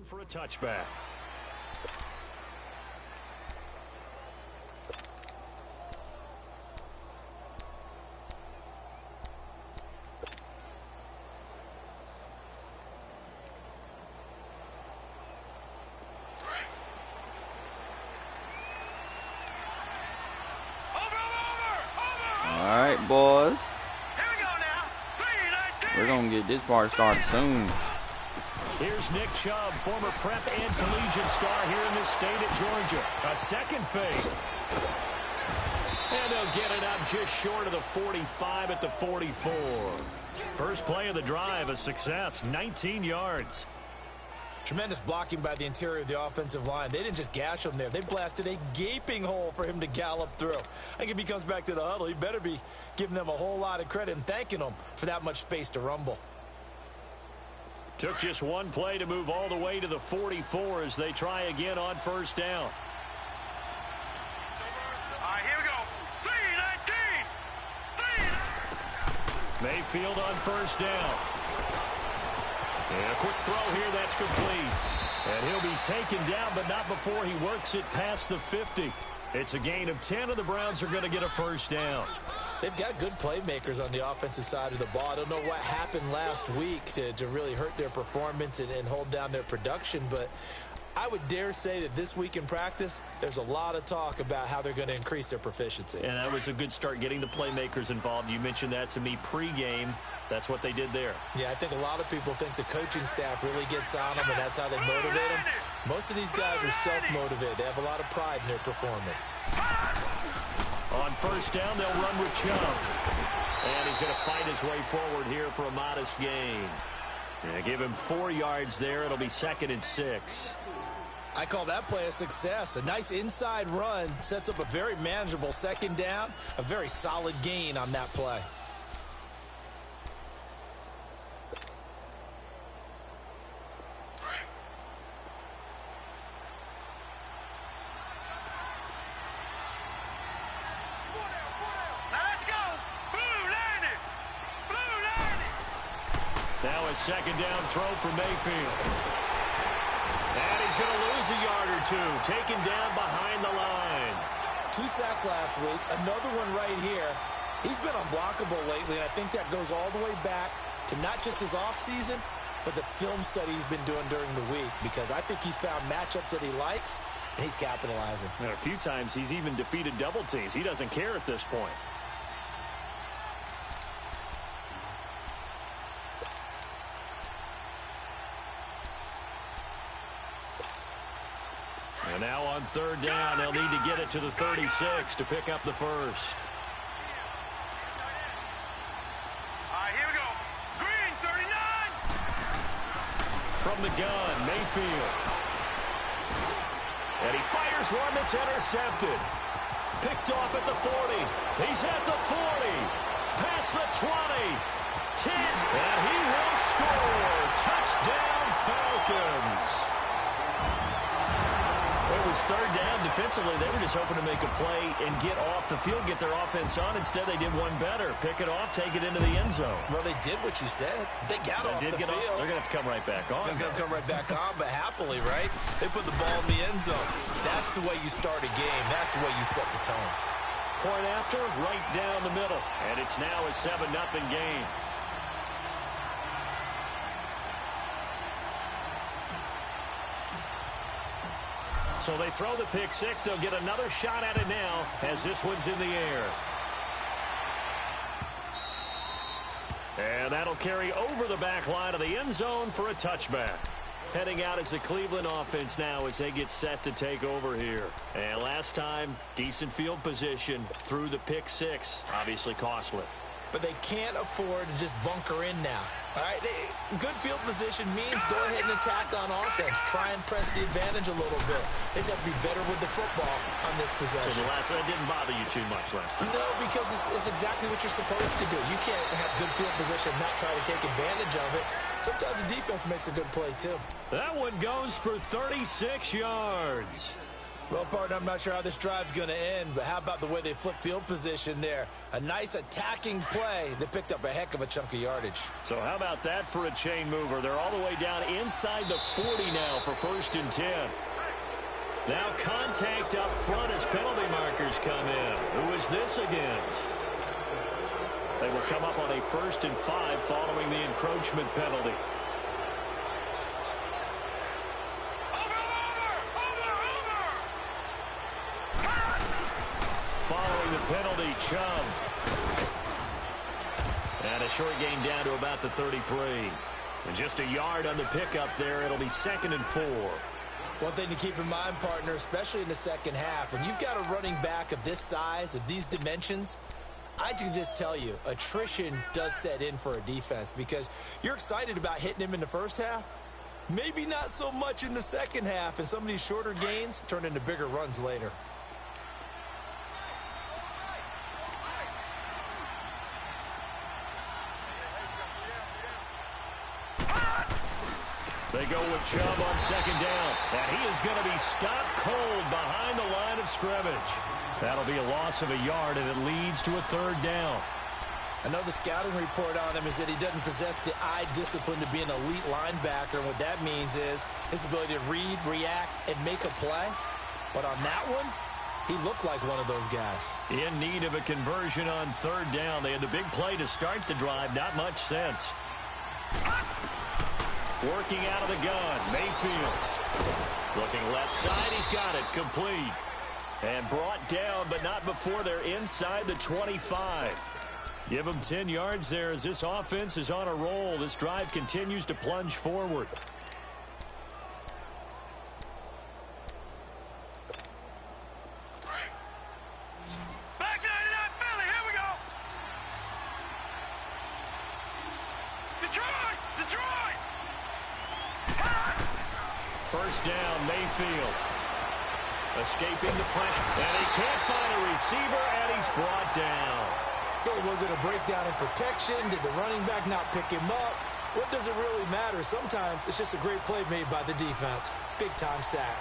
For a touchback. All right, boys. We're going to get this part started soon. Here's Nick Chubb, former prep and collegiate star here in this state at Georgia. A second fake. And they'll get it up just short of the 45 at the 44. First play of the drive, a success, 19 yards. Tremendous blocking by the interior of the offensive line. They didn't just gash him there. They blasted a gaping hole for him to gallop through. I think if he comes back to the huddle, he better be giving them a whole lot of credit and thanking them for that much space to rumble. Took just one play to move all the way to the 44 as they try again on first down. Here we go. 3-19. Mayfield on first down. And a quick throw here, that's complete. And he'll be taken down, but not before he works it past the 50. It's a gain of 10, and the Browns are going to get a first down. They've got good playmakers on the offensive side of the ball. I don't know what happened last week to really hurt their performance and hold down their production, but I would dare say that this week in practice, there's a lot of talk about how they're going to increase their proficiency. And that was a good start getting the playmakers involved. You mentioned that to me pregame. That's what they did there. Yeah, I think a lot of people think the coaching staff really gets on them, and that's how they motivate them. Most of these guys are self-motivated. They have a lot of pride in their performance. On first down, they'll run with Chubb. And he's going to fight his way forward here for a modest gain. And give him 4 yards there. It'll be 2nd and 6. I call that play a success. A nice inside run sets up a very manageable second down. A very solid gain on that play. Now a second down throw for Mayfield. And he's going to lose a yard or two. Taken down behind the line. 2 sacks last week. Another one right here. He's been unblockable lately, and I think that goes all the way back to not just his offseason, but the film study he's been doing during the week, because I think he's found matchups that he likes, and he's capitalizing. And a few times he's even defeated double teams. He doesn't care at this point. And now on third down, they'll need to get it to the 36 to pick up the first. Here we go. Green, 39. From the gun, Mayfield. And he fires one that's intercepted. Picked off at the 40. He's at the 40. Past the 20. 10. And he will score. Touchdown, Falcons. It was third down. Defensively, they were just hoping to make a play and get off the field, get their offense on. Instead, they did one better. Pick it off, take it into the end zone. Well, they did what you said. They got off the field. They're going to have to come right back on. They're going to come right back on, but happily, right? They put the ball in the end zone. That's the way you start a game. That's the way you set the tone. Point after, right down the middle. And it's now a 7-0 game. So they throw the pick six. They'll get another shot at it now as this one's in the air. And that'll carry over the back line of the end zone for a touchback. Heading out as the Cleveland offense now as they get set to take over here. And last time, decent field position through the pick six. Obviously costly. But they can't afford to just bunker in now. All right, good field position means go ahead and attack on offense. Try and press the advantage a little bit. They just have to be better with the football on this possession. So that didn't bother you too much last time? No, because it's exactly what you're supposed to do. You can't have good field position and not try to take advantage of it. Sometimes the defense makes a good play, too. That one goes for 36 yards. Well, partner, I'm not sure how this drive's going to end, but how about the way they flip field position there? A nice attacking play that picked up a heck of a chunk of yardage. So how about that for a chain mover? They're all the way down inside the 40 now for 1st and 10. Now contact up front as penalty markers come in. Who is this against? They will come up on a 1st and 5 following the encroachment penalty. Following the penalty, Chubb. And a short gain down to about the 33. And just a yard on the pickup there. It'll be 2nd and 4. One thing to keep in mind, partner, especially in the second half, when you've got a running back of this size, of these dimensions, I can just tell you, attrition does set in for a defense because you're excited about hitting him in the first half. Maybe not so much in the second half, and some of these shorter gains turn into bigger runs later. They go with Chubb on 2nd down, and he is going to be stopped cold behind the line of scrimmage. That'll be a loss of a yard, and it leads to a 3rd down. I know the scouting report on him is that he doesn't possess the eye discipline to be an elite linebacker, and what that means is his ability to read, react, and make a play. But on that one, he looked like one of those guys. In need of a conversion on 3rd down. They had the big play to start the drive. Not much sense. Working out of the gun, Mayfield. Looking left side, he's got it, complete. And brought down, but not before they're inside the 25. Give them 10 yards there as this offense is on a roll. This drive continues to plunge forward. Back 99 Philly, here we go. Detroit! Detroit! 1st down, Mayfield. Escaping the pressure. And he can't find a receiver, and he's brought down. Was it a breakdown in protection? Did the running back not pick him up? What does it really matter? Sometimes it's just a great play made by the defense. Big-time sack.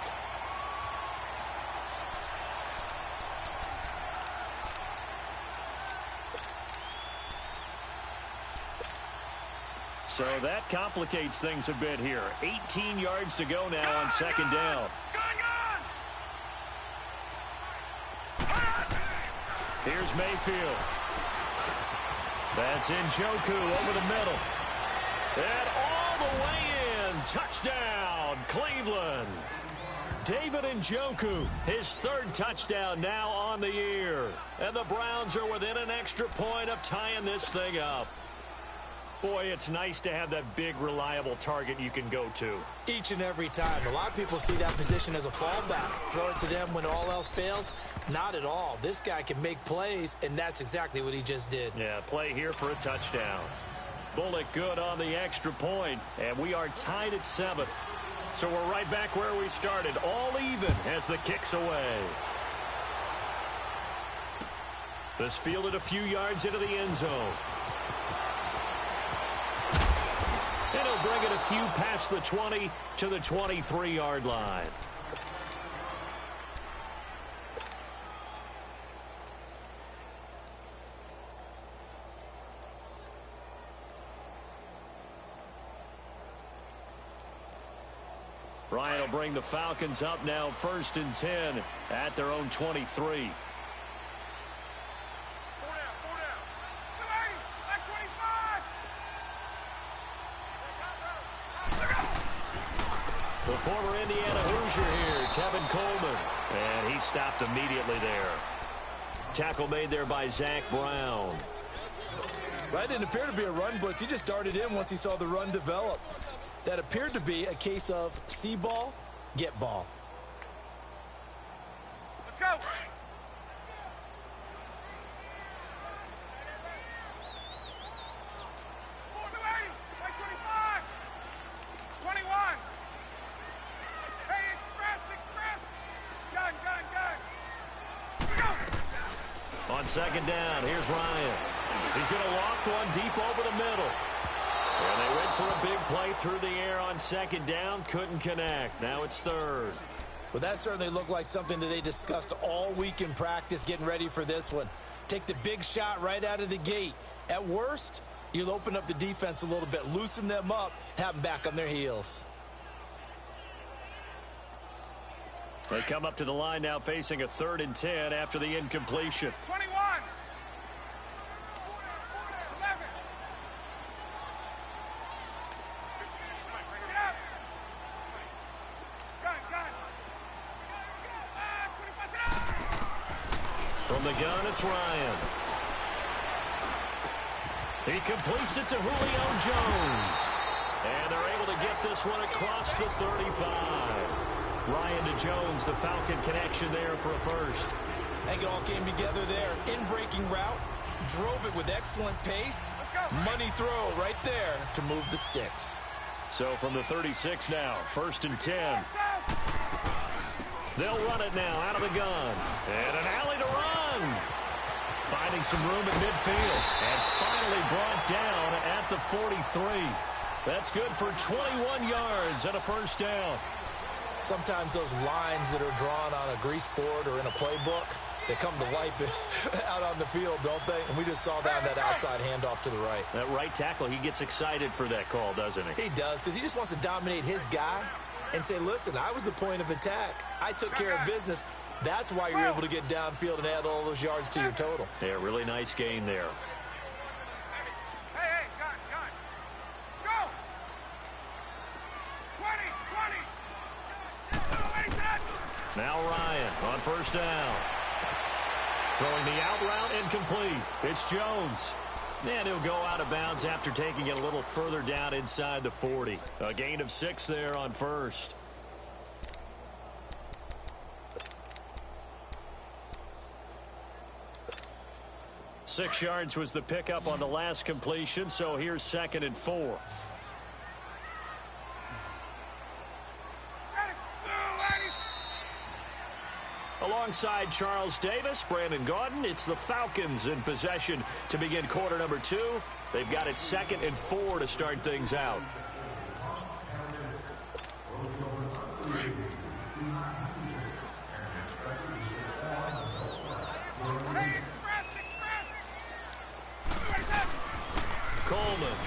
So that complicates things a bit here. 18 yards to go now on 2nd down. Here's Mayfield. That's Njoku over the middle. And all the way in. Touchdown, Cleveland. David Njoku, his 3rd touchdown now on the year. And the Browns are within an extra point of tying this thing up. Boy, it's nice to have that big, reliable target you can go to. Each and every time. A lot of people see that position as a fallback. Throw it to them when all else fails. Not at all. This guy can make plays, and that's exactly what he just did. Yeah, play here for a touchdown. Bullock good on the extra point, and we are tied at 7. So we're right back where we started, all even as the kick's away. This fielded a few yards into the end zone. And he'll bring it a few past the 20 to the 23-yard line. Ryan will bring the Falcons up now 1st and 10 at their own 23. The former Indiana Hoosier here, Tevin Coleman. And he stopped immediately there. Tackle made there by Zach Brown. That didn't appear to be a run blitz. He just darted in once he saw the run develop. That appeared to be a case of see ball, get ball. Let's go. On 2nd down, here's Ryan. He's going to loft one deep over the middle. And they went for a big play through the air on 2nd down. Couldn't connect. Now it's 3rd. Well, that certainly looked like something that they discussed all week in practice getting ready for this one. Take the big shot right out of the gate. At worst, you'll open up the defense a little bit, loosen them up, have them back on their heels. They come up to the line now facing a 3rd and 10 after the incompletion. 21. 11. Bring it up. Gun. 25. From the gun, it's Ryan. He completes it to Julio Jones. And they're able to get this one across the 35. Ryan to Jones, the Falcon connection there for a first. I think it all came together there. In-breaking route, drove it with excellent pace. Money throw right there to move the sticks. So from the 36 now, 1st and 10. They'll run it now out of the gun. And an alley to run. Finding some room at midfield. And finally brought down at the 43. That's good for 21 yards and a first down. Sometimes those lines that are drawn on a grease board or in a playbook, they come to life out on the field, don't they? And we just saw that outside handoff to the right. That right tackle, he gets excited for that call, doesn't he? He does, because he just wants to dominate his guy and say, listen, I was the point of attack. I took care of business. That's why you're able to get downfield and add all those yards to your total. Yeah, really nice gain there. Hey, gun. Go. 20. Now Ryan on first down. Throwing the out route incomplete. It's Jones. And he'll go out of bounds after taking it a little further down inside the 40. A gain of 6 there on first. Six yards was the pickup on the last completion, so here's 2nd and 4. Alongside Charles Davis, Brandon Gaudin, it's the Falcons in possession to begin quarter number 2. They've got it 2nd and 4 to start things out. Coleman.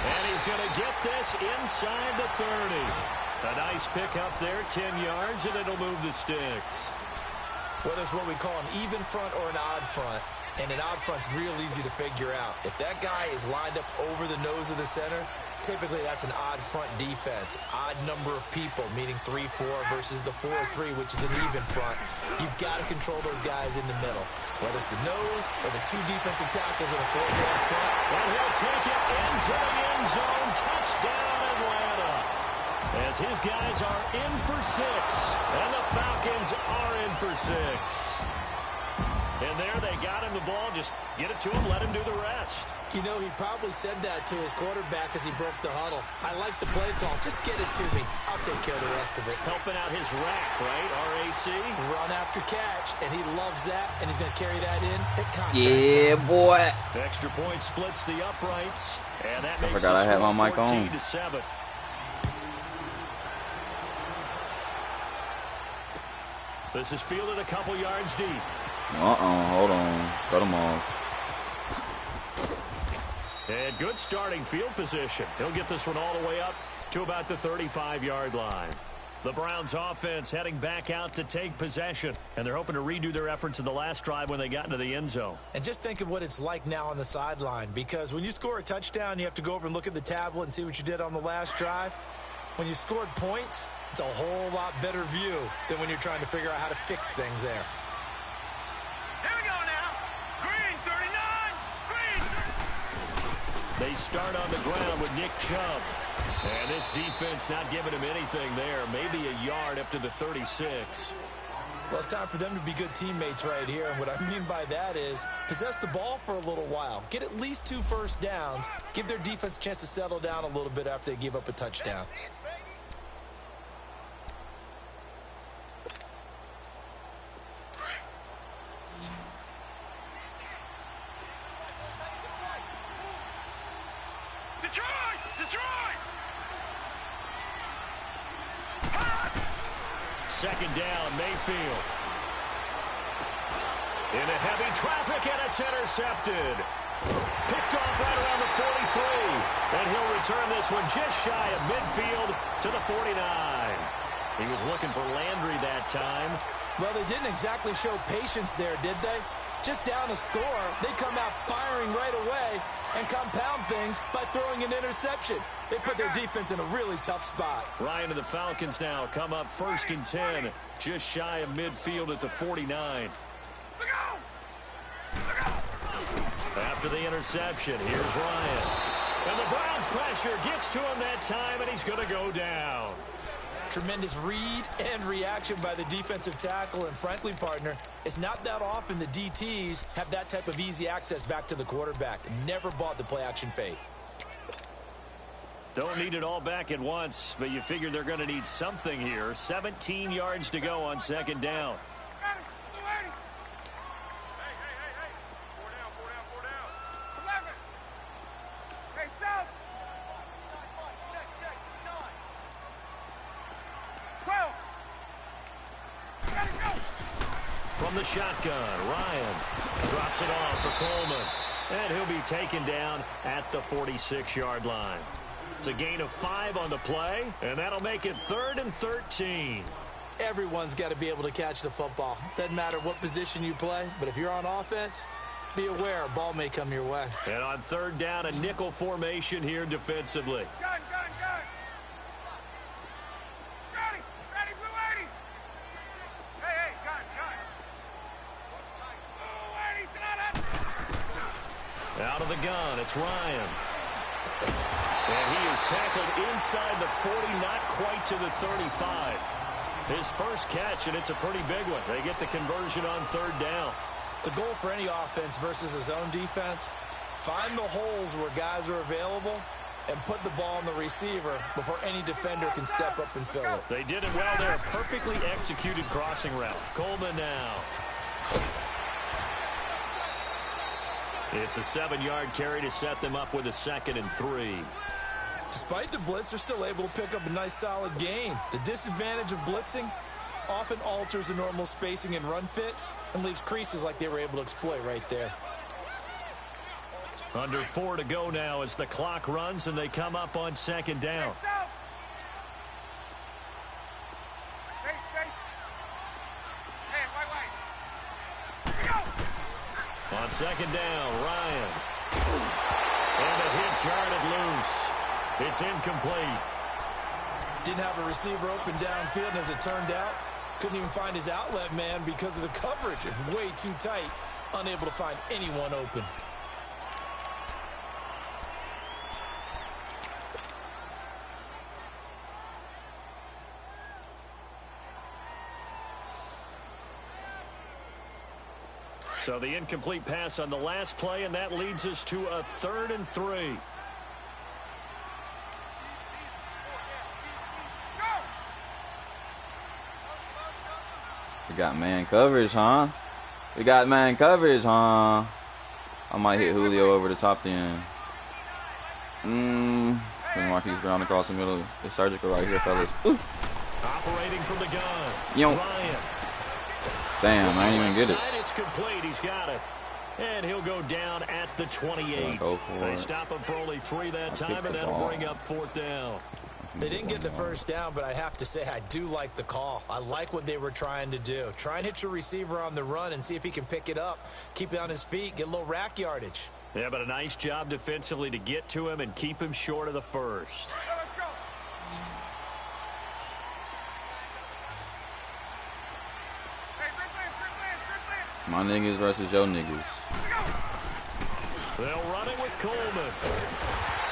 And he's going to get this inside the 30. A nice pickup there, 10 yards, and it'll move the sticks. Whether it's what we call an even front or an odd front, and an odd front's real easy to figure out. If that guy is lined up over the nose of the center, typically that's an odd front defense. Odd number of people, meaning 3-4 versus the 4-3, which is an even front. You've got to control those guys in the middle, whether it's the nose or the 2 defensive tackles in a 4-4 front. And he'll take it into the end zone. Touchdown, Atlanta. As his guys are in for 6, and the Falcons are in for 6. And there they got him the ball. Just get it to him, let him do the rest. You know, he probably said that to his quarterback as he broke the huddle. I like the play call. Just get it to me. I'll take care of the rest of it. Helping out his rack, right? RAC. Run after catch, and he loves that, and he's going to carry that in at contact Yeah, time. boy. Extra point splits the uprights, and that I makes forgot I the had my score mic on. 14-7. This is fielded a couple yards deep. Hold on. Cut him off. And good starting field position. He'll get this one all the way up to about the 35-yard line. The Browns offense heading back out to take possession, and they're hoping to redo their efforts in the last drive when they got into the end zone. And just think of what it's like now on the sideline, because when you score a touchdown, you have to go over and look at the tablet and see what you did on the last drive. When you scored points, it's a whole lot better view than when you're trying to figure out how to fix things there. Here we go now. Green, 39. Green. They start on the ground with Nick Chubb. And this defense not giving him anything there. Maybe a yard up to the 36. Well, it's time for them to be good teammates right here. And what I mean by that is possess the ball for a little while. Get at least 2 first downs. Give their defense a chance to settle down a little bit after they give up a touchdown. Detroit! second down. Mayfield. Into heavy traffic, and it's intercepted. Picked off right around the 43. And he'll return this one just shy of midfield to the 49. He was looking for Landry that time. Well, they didn't exactly show patience there, did they? Just down a score, they come out firing right away and compound things by throwing an interception. They put their defense in a really tough spot. Ryan and the Falcons now come up 1st and 10, just shy of midfield at the 49. After the interception, here's Ryan. And the Browns pressure gets to him that time, and he's going to go down. Tremendous read and reaction by the defensive tackle, and frankly, partner, it's not that often the DTs have that type of easy access back to the quarterback. Never bought the play-action fake. Don't need it all back at once, but you figure they're going to need something here. 17 yards to go on second down. From the shotgun, Ryan drops it off for Coleman. And he'll be taken down at the 46-yard line. It's a gain of 5 on the play, and that'll make it 3rd and 13. Everyone's got to be able to catch the football. Doesn't matter what position you play, but if you're on offense, be aware a ball may come your way. And on 3rd down, a nickel formation here defensively. Gun. Ready, Blue 80. Hey, gun. Blue 80, sit Out of the gun, it's Ryan. And he is tackled inside the 40, not quite to the 35. His first catch, and it's a pretty big one. They get the conversion on 3rd down. The goal for any offense versus a zone defense, find the holes where guys are available and put the ball on the receiver before any defender can step up and fill it. They did it well there. Perfectly executed crossing route. Coleman now. It's a 7-yard carry to set them up with a 2nd and 3. Despite the blitz, they're still able to pick up a nice solid gain. The disadvantage of blitzing often alters the normal spacing and run fits and leaves creases like they were able to exploit right there. Under 4 to go now as the clock runs and they come up on 2nd down. On 2nd down, Ryan. And a hit jarred it loose. It's incomplete. Didn't have a receiver open downfield, and as it turned out, couldn't even find his outlet man because of the coverage. It's way too tight, unable to find anyone open. So the incomplete pass on the last play, and that leads us to a 3rd and 3. We got man coverage, huh? I might hit Julio over the top then. Marquise Brown across the middle. It's surgical right here, fellas. Oof. Operating from the gun. Ryan. Damn, I didn't even get it. It's complete. He's got it. And he'll go down at the 28. They stop him for only 3 that time, and that'll bring up 4th down. They didn't get the first down, but I have to say I do like the call. I like what they were trying to do. Try and hit your receiver on the run and see if he can pick it up, keep it on his feet, get a little rack yardage. Yeah, but a nice job defensively to get to him and keep him short of the first. Let's go. My niggas versus your niggas. They'll run it with Coleman.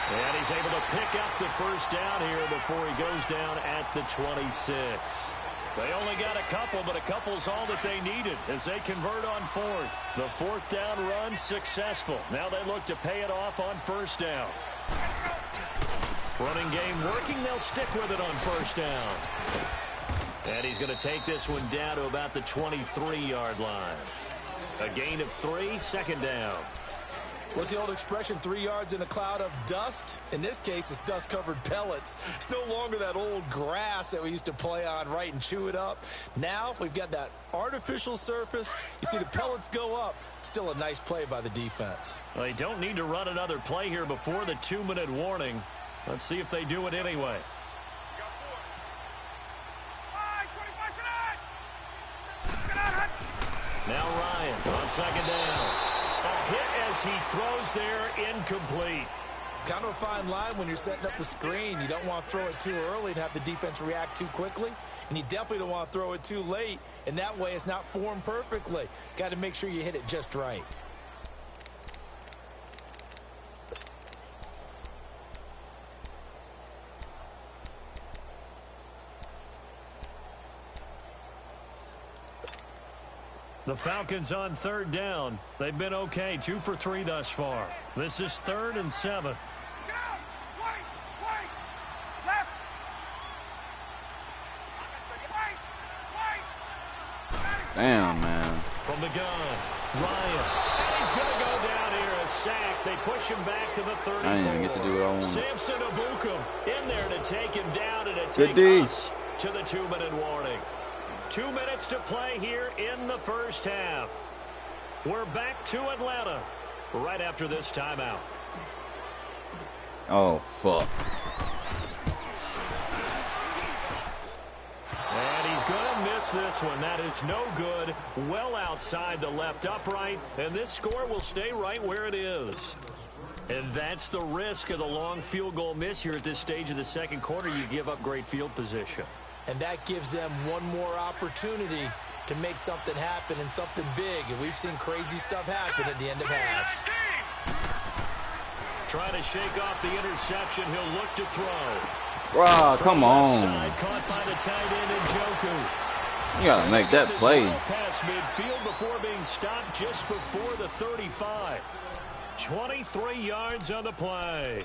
And he's able to pick up the first down here before he goes down at the 26. They only got a couple, but a couple's all that they needed as they convert on 4th. The 4th down run successful. Now they look to pay it off on 1st down. Running game working. They'll stick with it on 1st down. And he's going to take this one down to about the 23-yard line. A gain of 3, 2nd down. What's the old expression, 3 yards in a cloud of dust? In this case, it's dust-covered pellets. It's no longer that old grass that we used to play on, right, and chew it up. Now we've got that artificial surface. You see the pellets go up. Still a nice play by the defense. Well, they don't need to run another play here before the 2-minute warning. Let's see if they do it anyway. Now Ryan on second down. A hit as he throws there, incomplete. Kind of a fine line when you're setting up the screen. You don't want to throw it too early and have the defense react too quickly. And you definitely don't want to throw it too late. And that way it's not formed perfectly. Got to make sure you hit it just right. The Falcons on third down. They've been okay, 2 for 3 thus far. This is 3rd and 7. Damn, man. From the gun, Ryan. And he's going to go down here, a sack. They push him back to the 34. I didn't even get to do what I wanted. Samson Abukum in there to take him down and to take us to the 2-minute warning. 2 minutes to play here in the first half. We're back to Atlanta right after this timeout. Oh, fuck. And he's going to miss this one. That is no good. Well outside the left upright. And this score will stay right where it is. And that's the risk of the long field goal miss here at this stage of the second quarter. You give up great field position. And that gives them one more opportunity to make something happen and something big. And we've seen crazy stuff happen at the end of halves. Trying to shake off the interception. He'll look to throw. Wow, come on. Side, caught by the tight end Njoku. You gotta make that play. Pass midfield before being stopped just before the 35. 23 yards on the play.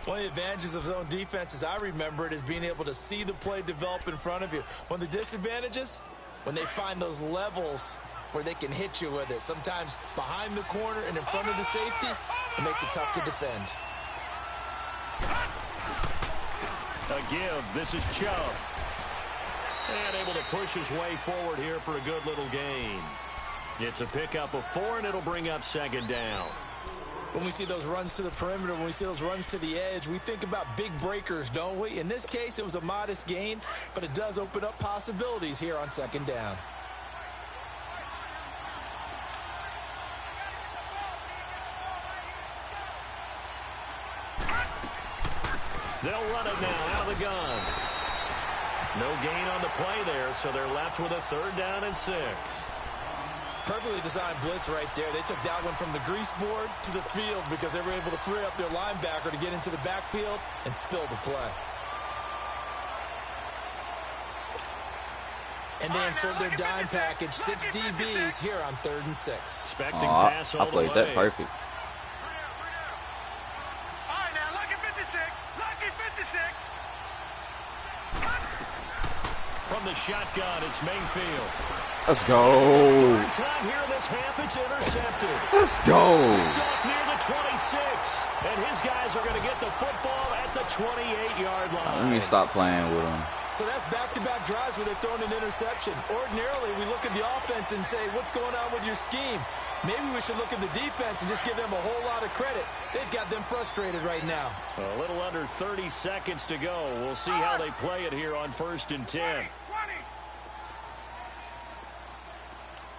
One of the advantages of zone defense, as I remember it, is being able to see the play develop in front of you. One of the disadvantages, when they find those levels where they can hit you with it. Sometimes behind the corner and in front of the safety, it makes it tough to defend. A give. This is Chubb. And able to push his way forward here for a good little gain. It's a pickup of 4, and it'll bring up second down. When we see those runs to the perimeter, when we see those runs to the edge, we think about big breakers, don't we? In this case, it was a modest gain, but it does open up possibilities here on second down. They'll run it now out of the gun. No gain on the play there, so they're left with a 3rd down and 6. Perfectly designed blitz right there. They took that one from the grease board to the field because they were able to free up their linebacker to get into the backfield and spill the play. And they insert their dime package, 6 DBs here on 3rd and 6. Expecting pass all I played the way. that perfect. All right, now, lucky 56. Lucky 56. From the shotgun, it's Mayfield. Let's go. Third time here in this half, it's intercepted. Let's go. Picked off near the 26. And his guys are going to get the football at the 28-yard line. Let me stop playing with him. So that's back-to-back drives where they're throwing an interception. Ordinarily, we look at the offense and say, what's going on with your scheme? Maybe we should look at the defense and just give them a whole lot of credit. They've got them frustrated right now. A little under 30 seconds to go. We'll see how they play it here on 1st and 10. 20.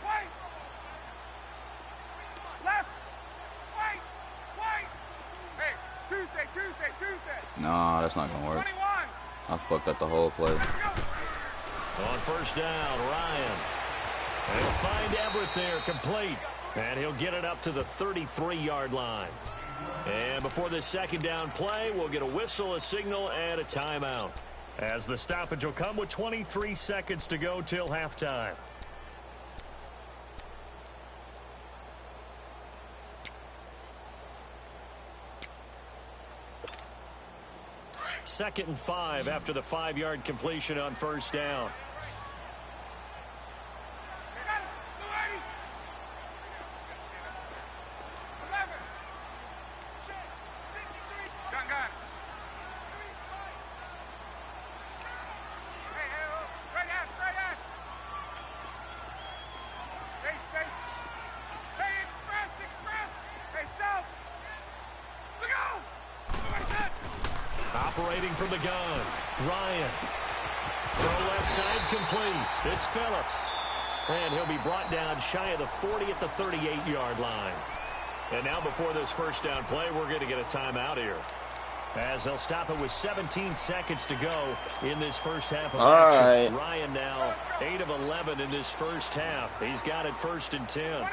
Wait. Left. Wait. Hey, Tuesday. Nah, that's not gonna work. 21. I fucked up the whole play. On 1st down, Ryan. And he'll find Everett there, complete. And he'll get it up to the 33-yard line. And before this 2nd down play, we'll get a whistle, a signal, and a timeout. As the stoppage will come with 23 seconds to go till halftime. Second and 5 after the 5-yard completion on 1st down. operating from the gun. Ryan. Throw left side complete. It's Phillips. And he'll be brought down shy of the 40 at the 38-yard line. And now before this first down play, we're going to get a timeout here, as they'll stop it with 17 seconds to go in this first half of action. Right. Ryan now 8 of 11 in this first half. He's got it 1st and 10. 21.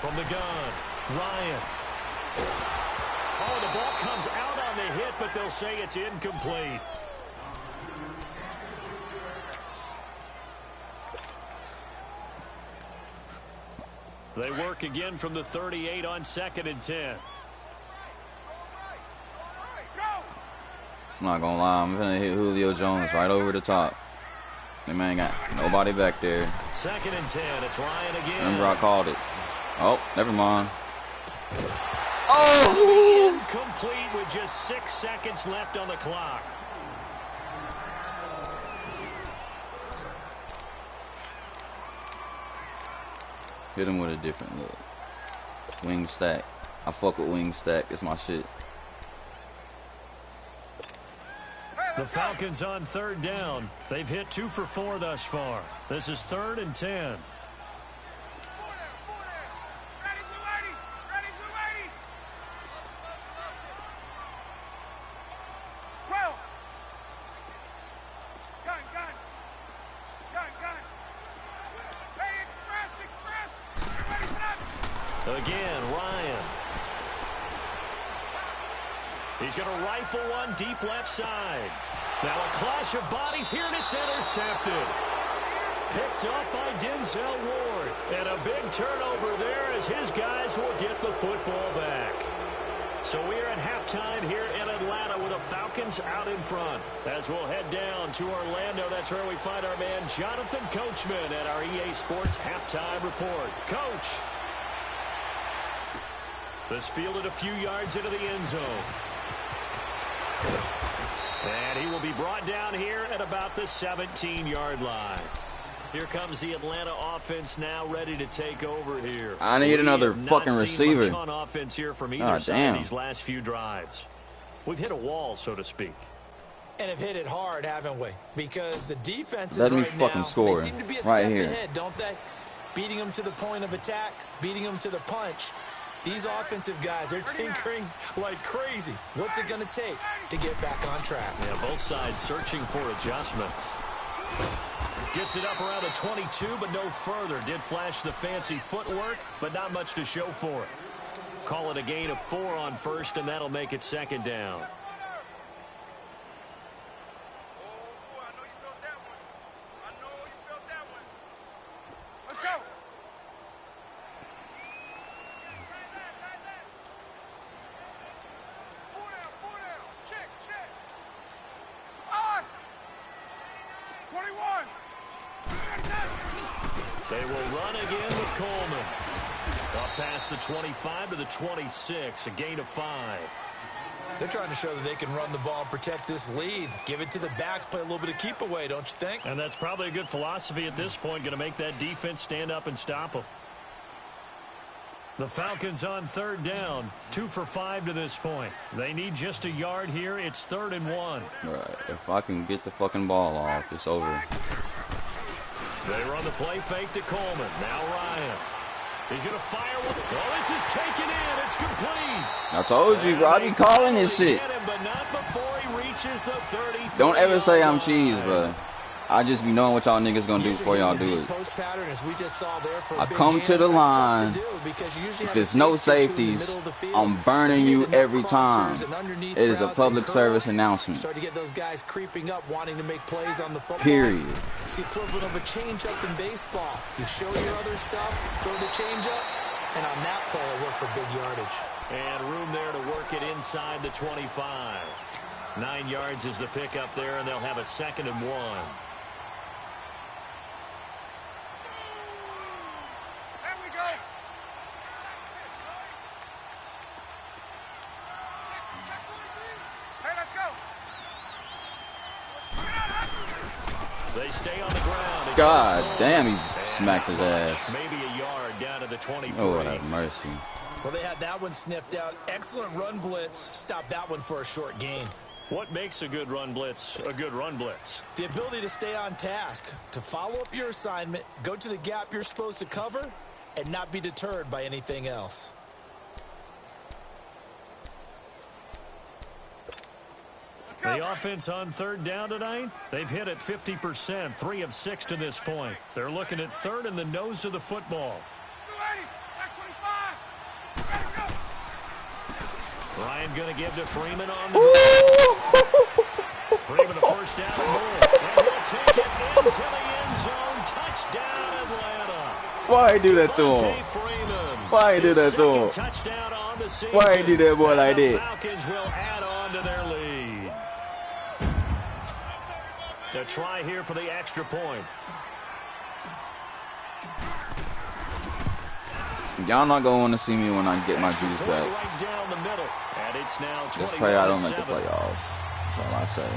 From the gun, Ryan. Oh, the ball comes out on the hit, but they'll say it's incomplete. They work again from the 38 on 2nd and 10. I'm not gonna lie, I'm gonna hit Julio Jones right over the top. That man got nobody back there. 2nd and 10. It's Ryan again. Remember I called it. Oh, never mind. Oh! Incomplete with just 6 seconds left on the clock. Hit him with a different look. Wing stack. I fuck with wing stack. It's my shit. The Falcons on 3rd down. They've hit 2 for 4 thus far. This is 3rd and 10. Again, Ryan. He's going to rifle one deep left side. Now a clash of bodies here, and it's intercepted. Picked up by Denzel Ward. And a big turnover there as his guys will get the football back. So we're at halftime here in Atlanta with the Falcons out in front. As we'll head down to Orlando, that's where we find our man Jonathan Coachman at our EA Sports Halftime Report. Coach. This fielded a few yards into the end zone. And he will be brought down here at about the 17-yard line. Here comes the Atlanta offense now ready to take over here. I need another fucking receiver. Much on offense here from either side of these last few drives. We've hit a wall, so to speak. And have hit it hard, haven't we? Because the defenses Let me right fucking now, score they seem to be a right step here. ahead, don't they? Beating them to the point of attack, beating them to the punch. These offensive guys, they're tinkering like crazy. What's it going to take to get back on track? Yeah, both sides searching for adjustments. Gets it up around the 22, but no further. Did flash the fancy footwork, but not much to show for it. Call it a gain of 4 on 1st, and that'll make it 2nd down. Let's go. Check. On. 21. They will run again with Coleman. Up past the 25 to the 26, a gain of 5. They're trying to show that they can run the ball and protect this lead. Give it to the backs, play a little bit of keep away, don't you think? And that's probably a good philosophy at this point, going to make that defense stand up and stop them. The Falcons on 3rd down, 2 for 5 to this point. They need just a yard here. It's 3rd and 1. Right. If I can get the fucking ball off, it's over. They run the play fake to Coleman. Now Ryan. He's going to fire one. Oh, this is taken in. It's complete. I told you, bro. I be calling this shit. But not before he reaches the 30. Don't ever say I'm cheese, bro. I just be knowing what y'all niggas gonna do before y'all do it. I come to the line. If there's no safeties, I'm burning you every time. It is a public service announcement. Start to get those guys creeping up, wanting to make plays on the football. Period. It's the equivalent of a change-up in baseball. You show your other stuff, throw the change-up, and on that play, it'll work for big yardage. And room there to work it inside the 25. 9 yards is the pickup there, and they'll have a 2nd and 1. They stay on the ground. God damn, he smacked his ass. Maybe a yard down to the 23. Oh, what a mercy. Well, they had that one sniffed out. Excellent run blitz. Stop that one for a short gain. What makes a good run blitz a good run blitz? The ability to stay on task, to follow up your assignment, go to the gap you're supposed to cover, and not be deterred by anything else. The offense on third down tonight, they've hit it 50%, 3 of 6 to this point. They're looking at third in the nose of the football. Ryan going to give to Freeman on the Freeman a first down and more. And he'll take it into the end zone. Touchdown, Atlanta. Why you do that to him? Why you do that to him? Touchdown on the season. Why you do that boy like that? Falcons will add on to their lead. To try here for the extra point. Y'all not going to want to see me when I get my juice back. Right down the middle. And it's now Just pray I don't make the playoffs. That's all I say.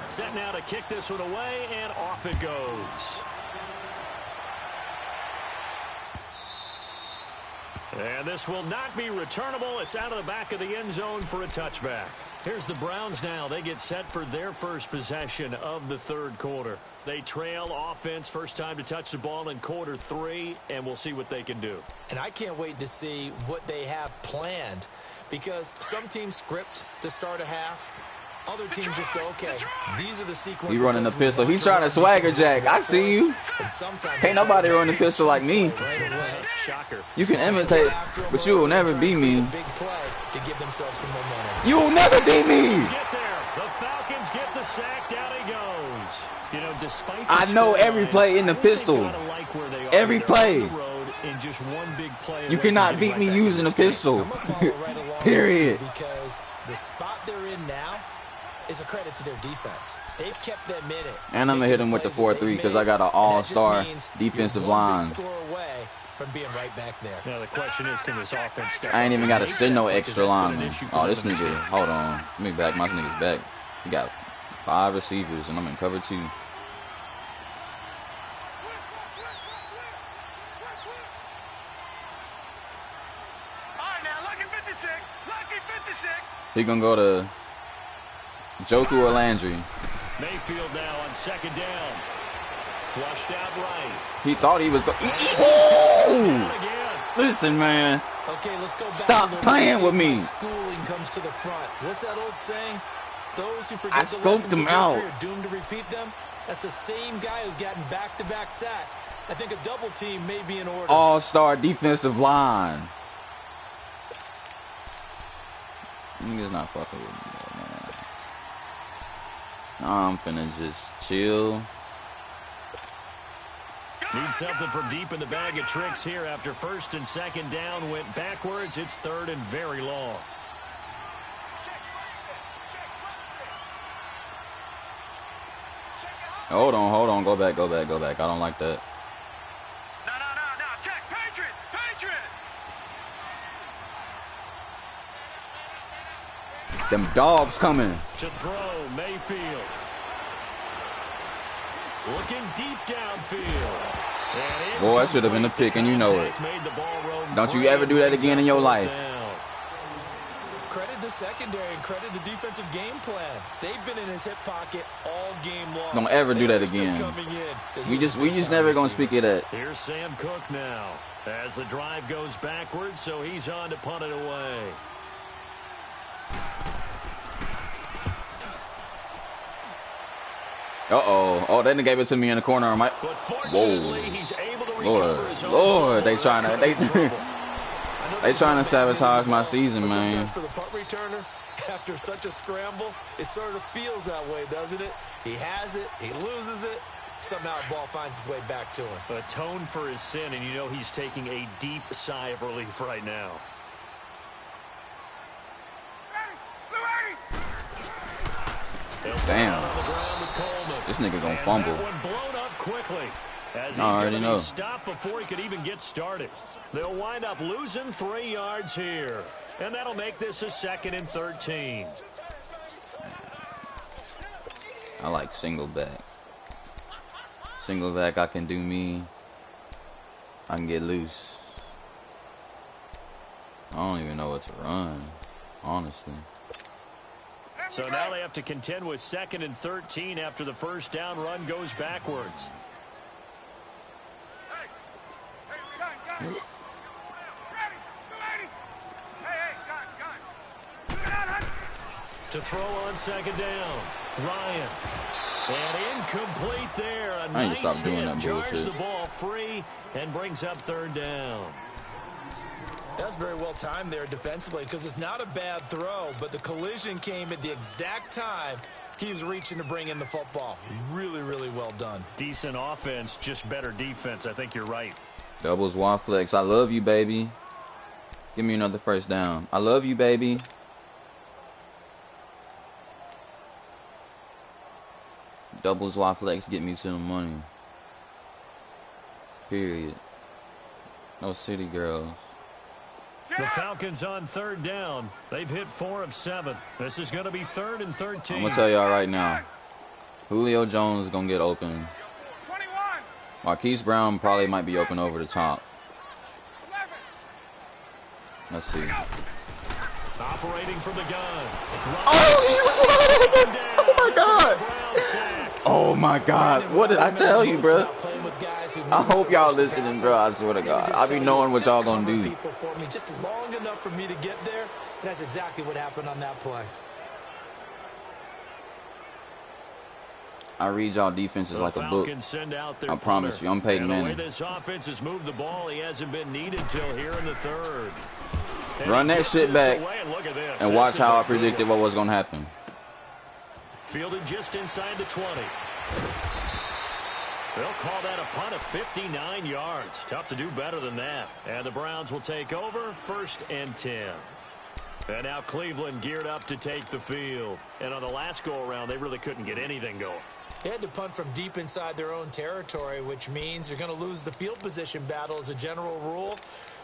Set now to kick this one away, and off it goes. And this will not be returnable. It's out of the back of the end zone for a touchback. Here's the Browns now. They get set for their first possession of the third quarter. They trail offense, first time to touch the ball in quarter 3, and we'll see what they can do. And I can't wait to see what they have planned, because some teams script to start a half. Other teams just go, okay, these are the sequences. He running the pistol. He's trying to swagger jack. I see you. Can't nobody run the pistol like me. Shocker. You can imitate, but you will never be me. You will never be me. Get there. The Falcons get the sack. Down he goes. You know, despite I know every play in the pistol. Every play. You cannot beat me using a pistol. Period. Because the spot they're in now is a credit to their defense. They've kept them in it. And I'm going to hit him with the 4-3 because I got an all-star defensive line. From being right back there. Now the question is, can this offense step I ain't even got to send no extra lineman. Oh, this nigga, hold on. Let me back my niggas back. He got 5 receivers, and I'm in cover 2. All right, now, lucky 56. Lucky 56. He gonna go to Joku or Landry. Mayfield now on second down. Flushed out right. He thought he was going. Listen, man. Okay, let's go back. Stop playing with me. Schooling comes to the front. What's that old saying? Those who forget I the lessons scoped him of out. history are doomed to repeat them. That's the same guy who's gotten back-to-back sacks. I think a double team may be in order. All-star defensive line. Niggas not fucking with me, man. Nah, I'm finna just chill. Need something from deep in the bag of tricks here after first and second down went backwards. It's third and very long. Hold on. Go back. I don't like that. No. Check. Patriot. Them dogs coming. To throw, Mayfield. Looking deep downfield. Boy, that should have been a pick, and you know it. Don't you ever do that again in your life. Credit the secondary and credit the defensive game plan. They've been in his hip pocket all game long. Don't ever do that again. We just never gonna speak of that. Here's Sam Cook now as the drive goes backwards, so he's on to punt it away. Oh, they gave it to me in the corner. Whoa. He's able to recover his own Lord, they trying to sabotage my season, man. For the punt returner, after such a scramble, it sort of feels that way, doesn't it? He has it, he loses it, somehow the ball finds its way back to him. Atone for his sin, and you know he's taking a deep sigh of relief right now. Damn. This nigga gonna fumble. I already know. Stop before he could even get started. They'll wind up losing 3 yards here. And that'll make this a 2nd and 13. I like single back. Single back, I can do me. I can get loose. I don't even know what to run, honestly. So now they have to contend with 2nd and 13 after the first down run goes backwards. To throw on 2nd down, Ryan. And incomplete there. A I need to nice stop doing hit, that jars bullshit. the ball free and brings up 3rd down. That's very well timed there defensively because it's not a bad throw, but the collision came at the exact time he was reaching to bring in the football. Really, really well done. Decent offense, just better defense. I think you're right. Doubles wide flex. I love you, baby. Give me another first down. I love you, baby. Doubles wide flex get me to the money. Period. No city girls. The Falcons on 3rd down. They've hit 4 of 7. This is going to be 3rd and 13. I'm going to tell y'all right now. Julio Jones is going to get open. 21. Marquise Brown probably might be open over the top. 11. Let's see. Operating from the gun. Oh, he was wide open. Oh, my God. Oh, my God. What did I tell you, bro? I hope y'all listening, bro. I swear to God. I be knowing what y'all going to do. Just long enough for me to get there, and that's exactly what happened on that play. I read y'all defenses like a book. I promise you, I'm Peyton Manning. The way this offense has moved the ball, he hasn't been needed till here in the 3rd. Run that shit back and watch how I predicted what was going to happen. Fielded just inside the 20. They'll call that a punt of 59 yards. Tough to do better than that. And the Browns will take over 1st and 10. And now Cleveland geared up to take the field. And on the last go-around, they really couldn't get anything going. They had to punt from deep inside their own territory, which means you're going to lose the field position battle as a general rule.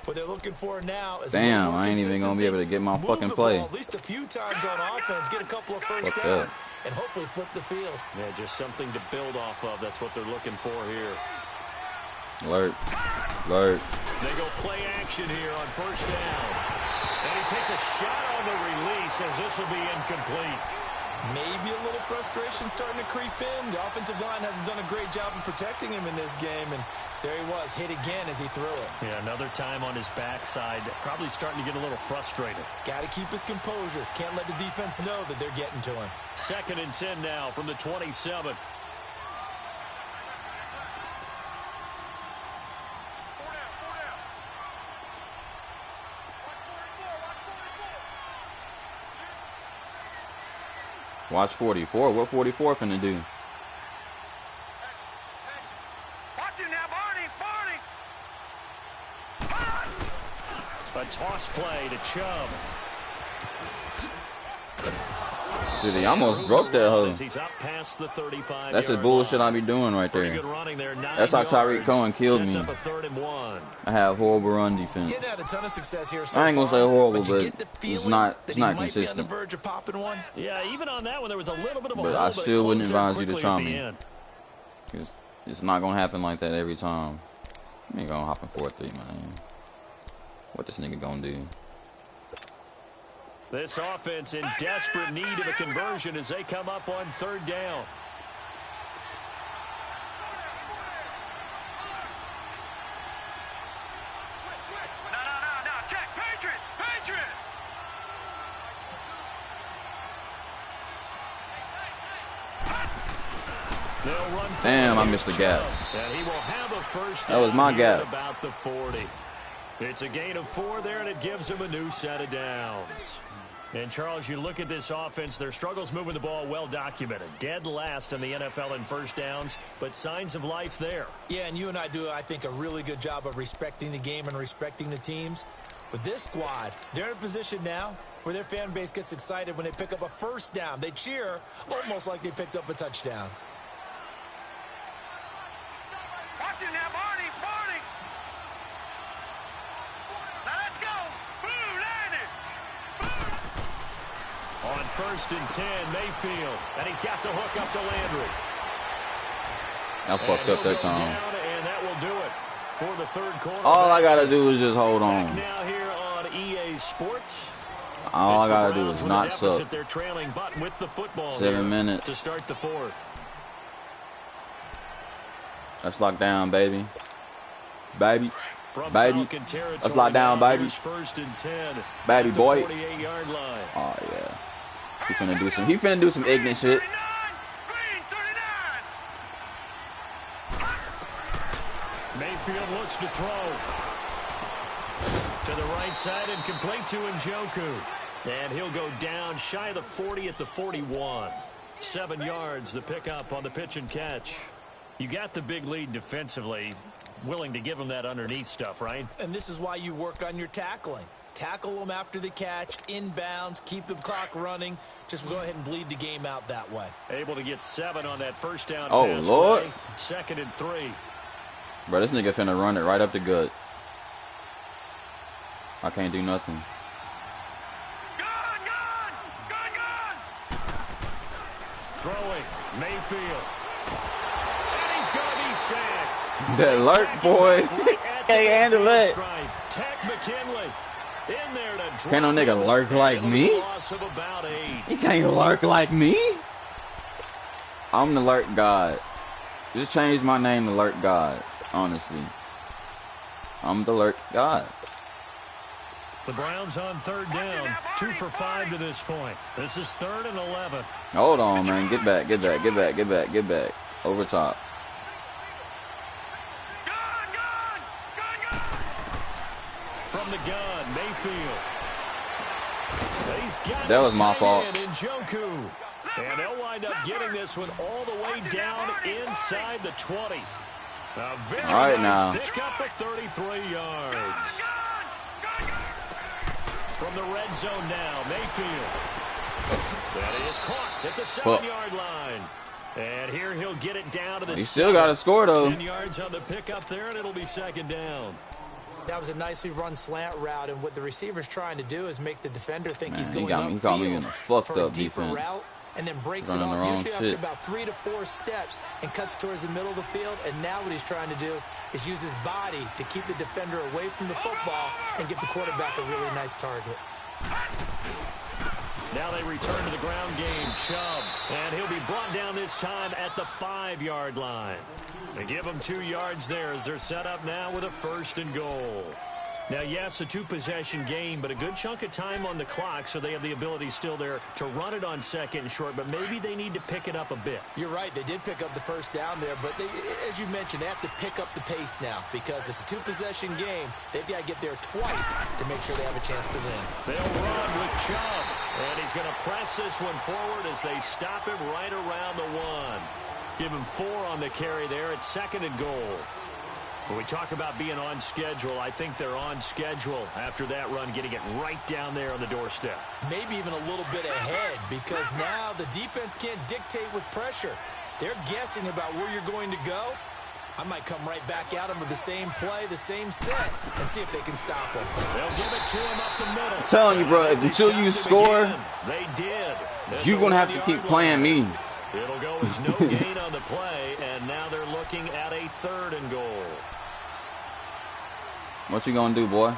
What they're looking for now is damn, I ain't even going to be able to get my fucking play. At least a few times on offense, get a couple of first downs, and hopefully flip the field. Yeah, just something to build off of. That's what they're looking for here. Alert. Alert. They go play action here on 1st down. And he takes a shot on the release as this will be incomplete. Maybe a little frustration starting to creep in. The offensive line hasn't done a great job of protecting him in this game, and there he was, hit again as he threw it. Yeah, another time on his backside, probably starting to get a little frustrated. Got to keep his composure. Can't let the defense know that they're getting to him. 2nd and 10 now from the 27. Watch 44. What 44 finna do? Watch it now, Barney. A toss play to Chubb. See, they almost broke that hoe. He's up past the 35. That's the bullshit I be doing right there. That's how Tyreek Cohen killed me. I have horrible run defense. Had a ton of success here I ain't gonna say horrible, but it's not consistent. Yeah, even on that one, there was a little bit of a but I still wouldn't advise you to try me. It's not gonna happen like that every time. I ain't gonna hop in 4-3, man. What this nigga gonna do? This offense in desperate need of a conversion as they come up on 3rd down. No, check. Patriot. Damn, I missed the gap. And he will have a first that was my gap. About the 40. It's a gain of 4 there, and it gives him a new set of downs. And, Charles, you look at this offense, their struggles moving the ball well documented. Dead last in the NFL in first downs, but signs of life there. Yeah, and you and I do, I think, a really good job of respecting the game and respecting the teams. With this squad, they're in a position now where their fan base gets excited when they pick up a first down. They cheer almost like they picked up a touchdown. Watch it now, Barney. Now let's go. Blue landed. On 1st and 10, Mayfield. And he's got the hook up to Landry. I fucked up that time. And that will do it for the third quarter. All I gotta do is just hold on. Now here on EA Sports. All I gotta do is not suck. They're trailing, but with the football 7 minutes to start the fourth. Let's lock down, baby. Baby. From Baby. Let's lock down, baby. First and 10. Baby boy. 48-yard line. Oh yeah. He finna do some ignorant shit. Mayfield looks to throw. To the right side and complete to Njoku. And he'll go down shy of the 40 at the 41. 7 yards, the pickup on the pitch and catch. You got the big lead defensively. Willing to give him that underneath stuff, right? And this is why you work on your tackling. Tackle them after the catch, inbounds, keep the clock running. Just go ahead and bleed the game out that way. Able to get 7 on that first down. Oh, pass Lord. play. 2nd and 3. Bro, this nigga finna run it right up the gut. I can't do nothing. Throwing, Mayfield. And he's going to be sacked. That lurk, boy. Can't handle it. Tech McKinley in there to drop. Can't no nigga lurk like me. Loss of about 8. He can't lurk like me. I'm the lurk god. Just change my name to lurk god. Honestly, I'm the lurk god. The Browns on 3rd down. 2 for 5 to this point. This is 3rd and 11. Hold on, man. Get back. Get back. Get back. Get back. Get back. Over top. From the gun, Mayfield. He's got That was my fault. Njoku. And they'll wind up getting this one all the way down inside the 20. A very nice now. Pick up at 33 yards. From the red zone now, Mayfield. That is caught at the 7-yard line. And here he'll get it down to the. He still got to score though. 10 yards on the pickup there, and it'll be 2nd down. That was a nicely run slant route, and what the receiver's trying to do is make the defender think he's Man, going he got me in a fucked for a up deeper defense. route, and then breaks Running it the off wrong usually shit. after about 3 to 4 steps and cuts towards the middle of the field. And now what he's trying to do is use his body to keep the defender away from the football and give the quarterback a really nice target. Now they return to the ground game. Chubb. And he'll be brought down this time at the 5-yard line. They give him 2 yards there as they're set up now with a 1st and goal. Now, yes, a 2-possession game, but a good chunk of time on the clock, so they have the ability still there to run it on 2nd and short, but maybe they need to pick it up a bit. You're right. They did pick up the 1st down there, but they, as you mentioned, they have to pick up the pace now because it's a 2-possession game. They've got to get there twice to make sure they have a chance to win. They'll run with Chubb, and he's going to press this one forward as they stop him right around the 1. Give him 4 on the carry there at 2nd and goal. When we talk about being on schedule, I think they're on schedule after that run, getting it right down there on the doorstep. Maybe even a little bit ahead because now the defense can't dictate with pressure. They're guessing about where you're going to go. I might come right back at them with the same play, the same set, and see if they can stop them. They'll give it to him up the middle. I'm telling you, bro, until you score, they did. You're going to have to keep playing me. It'll go as no gain on the play, and now they're looking at a 3rd and goal. What you gonna do, boy?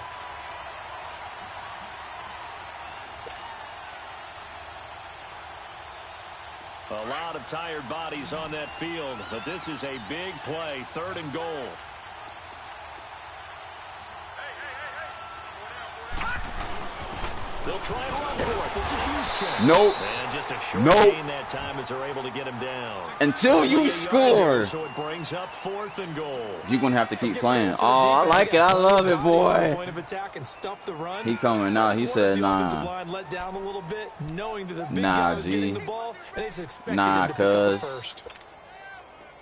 A lot of tired bodies on that field, but this is a big play, 3rd and goal. They'll try and run for it. This is Juszczyk. Nope. And just a short Nope. gain that time as they're able to get him down. Until you score, So it brings up 4th and goal. you're gonna have to keep playing. Oh, I like it. I love it, boy. Point of attack and stop the run. He coming out. He said, nah. Let down a little bit, knowing that the big Nah, guy was G. getting the ball, and it's expected Nah, him to pick up the cuz. first.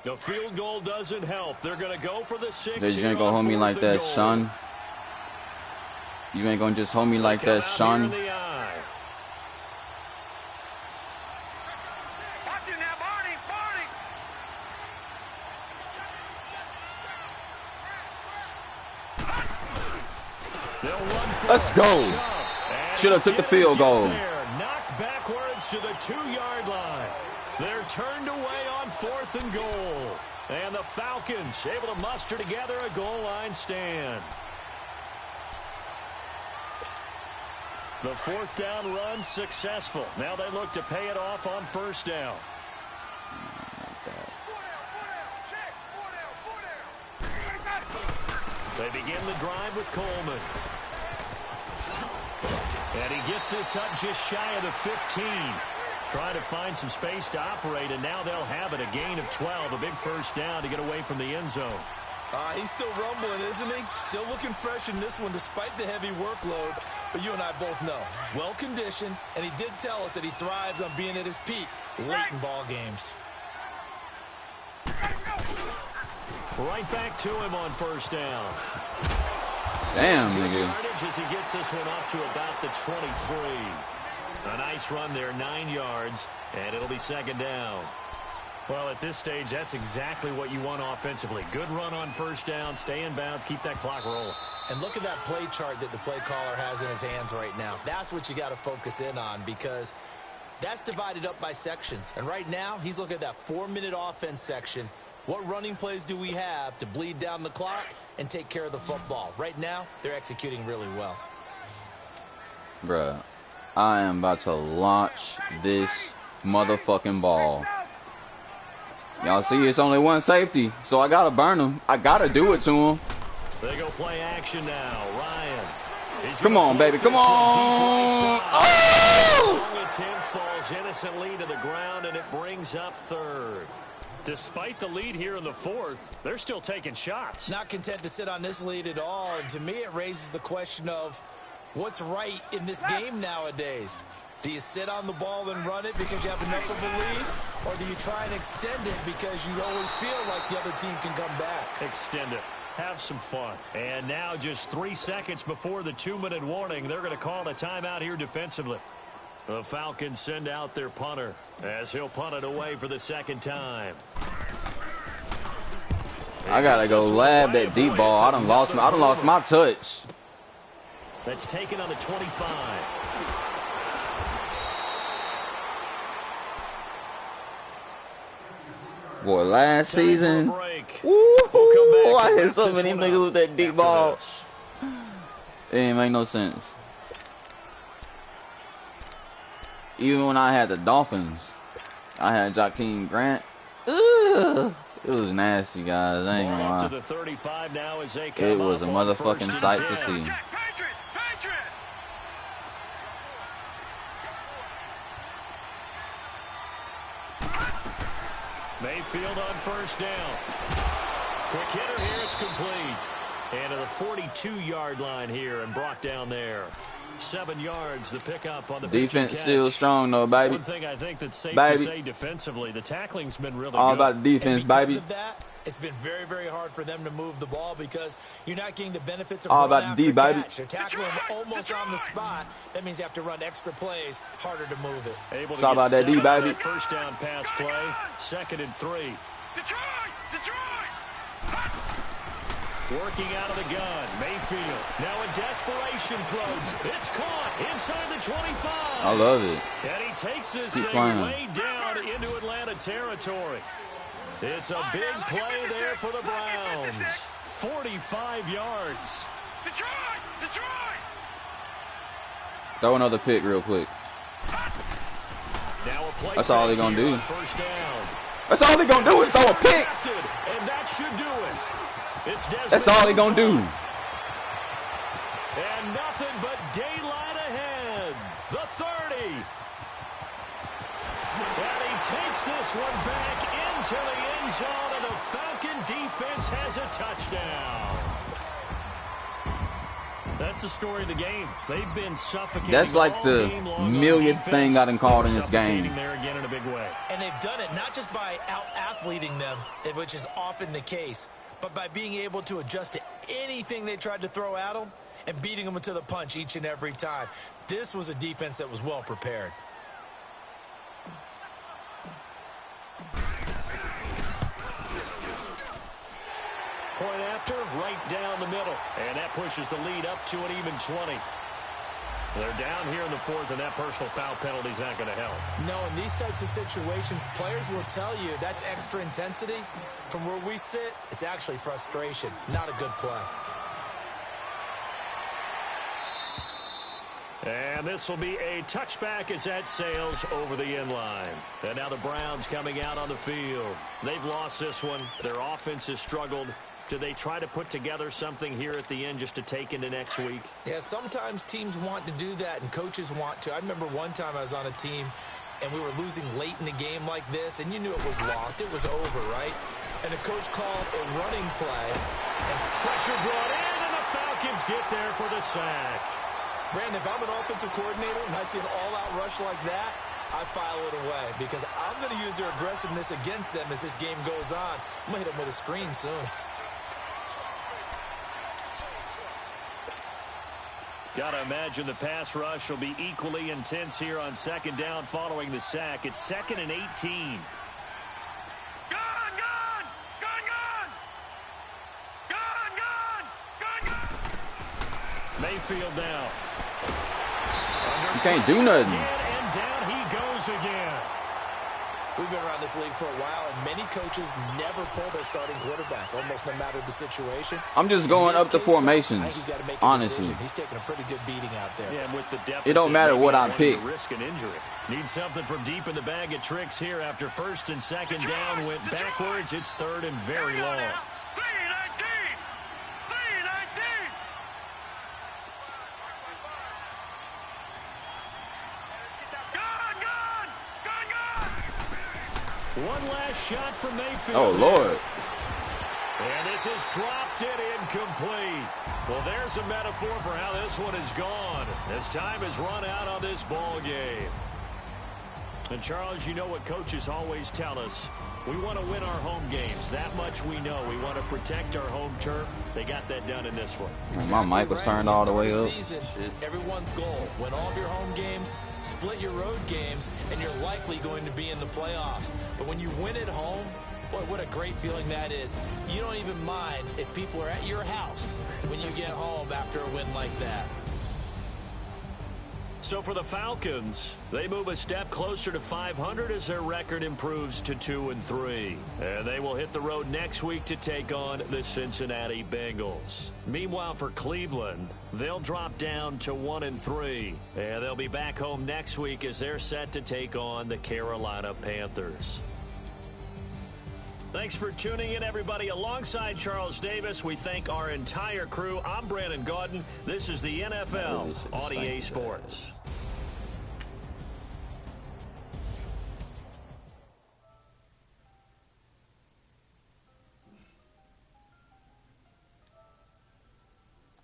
The field goal doesn't help. They're going to go for the 6. Said you ain't gonna hold me like that, son. You ain't gonna just hold me like that, son. Let's go. Should have took the field goal. Knocked backwards to the 2-yard line. They're turned away on 4th and goal. And the Falcons able to muster together a goal line stand. The 4th down run successful. Now they look to pay it off on 1st down. They begin the drive with Coleman. And he gets this up just shy of the 15. Trying to find some space to operate, and now they'll have it. A gain of 12, a big 1st down to get away from the end zone. He's still rumbling, isn't he? Still looking fresh in this one despite the heavy workload. But you and I both know, well-conditioned, and he did tell us that he thrives on being at his peak late in ball games. Right back to him on 1st down. Damn, nigga. As he gets this one up to about the 23. A nice run there, 9 yards, and it'll be 2nd down. Well, at this stage, that's exactly what you want offensively. Good run on 1st down, stay in bounds, keep that clock rolling. And look at that play chart that the play caller has in his hands right now. That's what you got to focus in on, because that's divided up by sections. And right now, he's looking at that 4-minute offense section. What running plays do we have to bleed down the clock and take care of the football? Right now, they're executing really well. Bruh, I am about to launch this motherfucking ball. Y'all see, it's only one safety, so I gotta burn him. I gotta do it to him. They go play action now. Ryan. Come on, baby. Come on. Oh! Long attempt falls innocently to the ground, and it brings up 3rd. Despite the lead here in the 4th, they're still taking shots. Not content to sit on this lead at all, and to me it raises the question of what's right in this game nowadays. Do you sit on the ball and run it because you have enough of a lead, or do you try and extend it because you always feel like the other team can come back? Extend it. Have some fun. And now just 3 seconds before the 2-minute warning, they're going to call a timeout here defensively. The Falcons send out their punter as he'll punt it away for the 2nd time. I gotta go lab that deep ball. I done lost my touch. That's taken on the 25. Boy, last season, I hit so many niggas with that deep ball. It ain't make no sense. Even when I had the Dolphins, I had Jakeem Grant. Ugh, it was nasty, guys. I ain't gonna lie. It was a motherfucking sight to see. Mayfield on 1st down. Quick hitter here, it's complete. And to the 42-yard line here and brought down there. 7 yards, the pickup on the defense still strong though, baby. One thing I think that's safe to say defensively, the tackling's been really all good. About the defense, baby. Of that, it's been very, very hard for them to move the ball because you're not getting the benefits of all about the D, baby. They're tackling almost on the spot. That means you have to run extra plays, harder to move it. Able to it's all about that D, baby. That 1st down pass play, 2nd and 3. Working out of the gun, Mayfield. Now a desperation throws. It's caught inside the 25. I love it. And he takes this thing way down into Atlanta territory. It's a big play there for the Browns. 45 yards. Detroit! Throw another pick real quick. Now a play. That's all they're going to do. 1st down. That's all they're going to do is throw a pick. And that should do it. That's all they're going to do. And nothing but daylight ahead. The 30. And he takes this one back into the end zone, and the Falcon defense has a touchdown. That's the story of the game. They've been suffocating. That's like the millionth thing I done called in this game. There again in a big way. And they've done it not just by out-athleting them, which is often the case, but by being able to adjust to anything they tried to throw at them and beating them to the punch each and every time. This was a defense that was well prepared. Point after, right down the middle. And that pushes the lead up to an even 20. They're down here in the fourth, and that personal foul penalty is not going to help. No, in these types of situations, players will tell you that's extra intensity. From where we sit, it's actually frustration, not a good play. And this will be a touchback as that sails over the end line. And now the Browns coming out on the field. They've lost this one. Their offense has struggled. Do they try to put together something here at the end just to take into next week? Yeah, sometimes teams want to do that and coaches want to. I remember one time I was on a team and we were losing late in the game like this, and you knew it was lost. It was over, right? And the coach called a running play. And pressure brought in, and the Falcons get there for the sack. Brandon, if I'm an offensive coordinator and I see an all-out rush like that, I file it away because I'm going to use their aggressiveness against them as this game goes on. I'm going to hit them with a screen soon. Got to imagine the pass rush will be equally intense here on second down following the sack. It's 2nd and 18. Mayfield now. You can't do nothing. And down he goes again. We've been around this league for a while, and many coaches never pull their starting quarterback, almost no matter the situation. I'm just going up the formations, honestly. He's taking a pretty good beating out there. Yeah, and with the deficit, it don't matter what I pick. Risk an injury. Need something from deep in the bag of tricks here after 1st and 2nd down went backwards. It's 3rd and very long. One last shot from Mayfield. Oh, Lord. And this is dropped it incomplete. Well, there's a metaphor for how this one is gone. As time has run out on this ball game. And, Charles, you know what coaches always tell us. We want to win our home games. That much we know. We want to protect our home turf. They got that done in this one. Exactly. My mic was turned all the way up. Everyone's goal. Win all of your home games, split your road games, and you're likely going to be in the playoffs. But when you win at home, boy, what a great feeling that is. You don't even mind if people are at your house when you get home after a win like that. So for the Falcons, they move a step closer to 500 as their record improves to 2-3. And they will hit the road next week to take on the Cincinnati Bengals. Meanwhile, for Cleveland, they'll drop down to 1-3. And they'll be back home next week as they're set to take on the Carolina Panthers. Thanks for tuning in, everybody. Alongside Charles Davis, we thank our entire crew. I'm Brandon Gaudin. This is the NFL on EA Sports.